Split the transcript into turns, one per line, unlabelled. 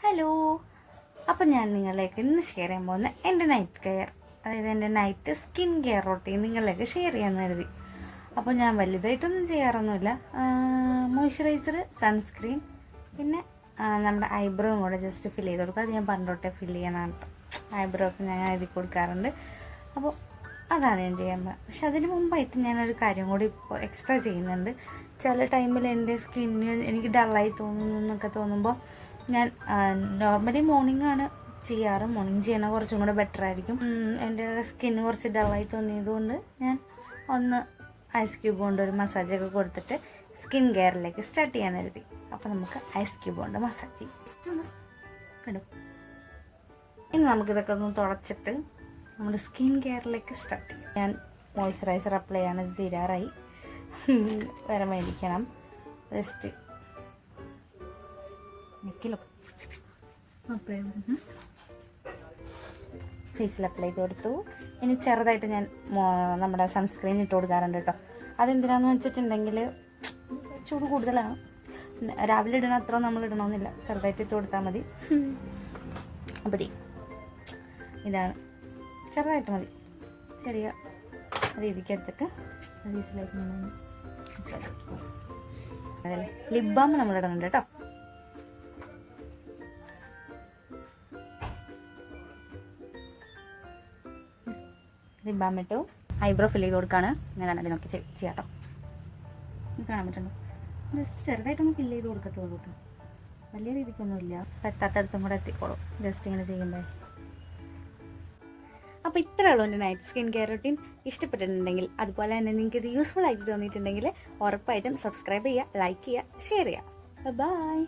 Hello. അപ്പോൾ ഞാൻ നിങ്ങളിലേക്ക് ഇന്ന് ഷെയർ ചെയ്യാൻ പോകുന്ന എൻ്റെ നൈറ്റ് കെയർ, അതായത് എൻ്റെ നൈറ്റ് സ്കിൻ കെയർ റൊട്ടീൻ നിങ്ങളിലേക്ക് ഷെയർ ചെയ്യാമെന്ന് കരുതി. അപ്പോൾ ഞാൻ വലുതായിട്ടൊന്നും ചെയ്യാറൊന്നുമില്ല. മോയ്സ്ചറൈസർ, സൺസ്ക്രീൻ, പിന്നെ നമ്മുടെ ഐബ്രോയും കൂടെ ജസ്റ്റ് ഫില്ല് ചെയ്ത് കൊടുക്കുക. അത് ഞാൻ പണ്ടോട്ടെ ഫില്ല് ചെയ്യണം കേട്ടോ. ഐബ്രോ ഒക്കെ ഞാൻ എഴുതി കൊടുക്കാറുണ്ട്. അപ്പോൾ അതാണ് ഞാൻ ചെയ്യാൻ പോകുന്നത്. പക്ഷെ അതിന് മുമ്പായിട്ട് ഞാനൊരു കാര്യം കൂടി ഇപ്പോൾ എക്സ്ട്രാ ചെയ്യുന്നുണ്ട്. ചില ടൈമിൽ എൻ്റെ സ്കിന്നിന് എനിക്ക് ഡള്ളായി തോന്നുന്നു എന്നൊക്കെ തോന്നുമ്പോൾ ഞാൻ നോർമലി മോർണിംഗ് ആണ് ചെയ്യാറ്. മോർണിംഗ് ചെയ്യണ കുറച്ചും കൂടെ ബെറ്റർ ആയിരിക്കും. എൻ്റെ സ്കിന്ന് കുറച്ച് ഡള്ളായി തോന്നിയതുകൊണ്ട് ഞാൻ ഒന്ന് ഐസ് ക്യൂബ് കൊണ്ട് ഒരു മസാജൊക്കെ കൊടുത്തിട്ട് സ്കിൻ കെയറിലേക്ക് സ്റ്റാർട്ട് ചെയ്യാൻ കരുതി. അപ്പോൾ നമുക്ക് ഐസ് ക്യൂബ് കൊണ്ട് മസാജ് ചെയ്യും. കിടും. ഇനി നമുക്കിതൊക്കെ ഒന്ന് തുടച്ചിട്ട് നമ്മുടെ സ്കിൻ കെയറിലേക്ക് സ്റ്റാർട്ട് ചെയ്യും. ഞാൻ മോയ്സ്ചറൈസർ അപ്ലൈ ചെയ്യാനത് തീരാറായി. വേറെ മേടിക്കണം. ജസ്റ്റ് നെക്കിലും അപ്ലൈ ഫേസിൽ അപ്ലൈ ചെയ്ത് കൊടുത്തു. ഇനി ചെറുതായിട്ട് ഞാൻ നമ്മുടെ സൺസ്ക്രീൻ ഇട്ട് കൊടുക്കാറുണ്ട് കേട്ടോ. അതെന്തിനാന്ന് വെച്ചിട്ടുണ്ടെങ്കിൽ ചൂട് കൂടുതലാണ്. രാവിലെ ഇടണം അത്ര നമ്മൾ ഇടണമെന്നില്ല, ചെറുതായിട്ട് ഇട്ട് കൊടുത്താൽ മതി. അപ്പോൾ ഇതാണ്, ചെറുതായിട്ട് മതി. ചെറിയ രീതിക്ക് എടുത്തിട്ട് ഫേസിലേക്ക് അതല്ലേ. ലിപ് ബാം നമ്മൾ ഇടുന്നുണ്ട് കേട്ടോ. ലിപ് ബാം ഇട്ടു. ഐബ്രോ ഫില്ല് ചെയ്ത് കൊടുക്കുകയാണ്. ഞാൻ അതിനൊക്കെ ചെയ്യാം കേട്ടോ. കാണാൻ പറ്റുന്നു. ജസ്റ്റ് ചെറുതായിട്ടൊന്ന് ഫില്ല് ചെയ്ത് കൊടുക്കത്തുള്ളൂ കേട്ടോ. വലിയ രീതിക്കൊന്നുമില്ല. എത്താത്തടത്തും കൂടെ എത്തിക്കോളും ജസ്റ്റ് ഇങ്ങനെ ചെയ്യുമ്പോൾ. അപ്പോൾ ഇത്രേ ഉള്ളൂ എൻ്റെ നൈറ്റ് സ്കിൻ കെയർ റൂട്ടീൻ. ഇഷ്ടപ്പെട്ടിട്ടുണ്ടെങ്കിൽ, അതുപോലെ തന്നെ നിങ്ങൾക്ക് ഇത് യൂസ്ഫുൾ ആയിട്ട് തോന്നിയിട്ടുണ്ടെങ്കിൽ ഉറപ്പായിട്ടും സബ്സ്ക്രൈബ് ചെയ്യുക, ലൈക്ക് ചെയ്യുക, ഷെയർ ചെയ്യുക. ബൈ.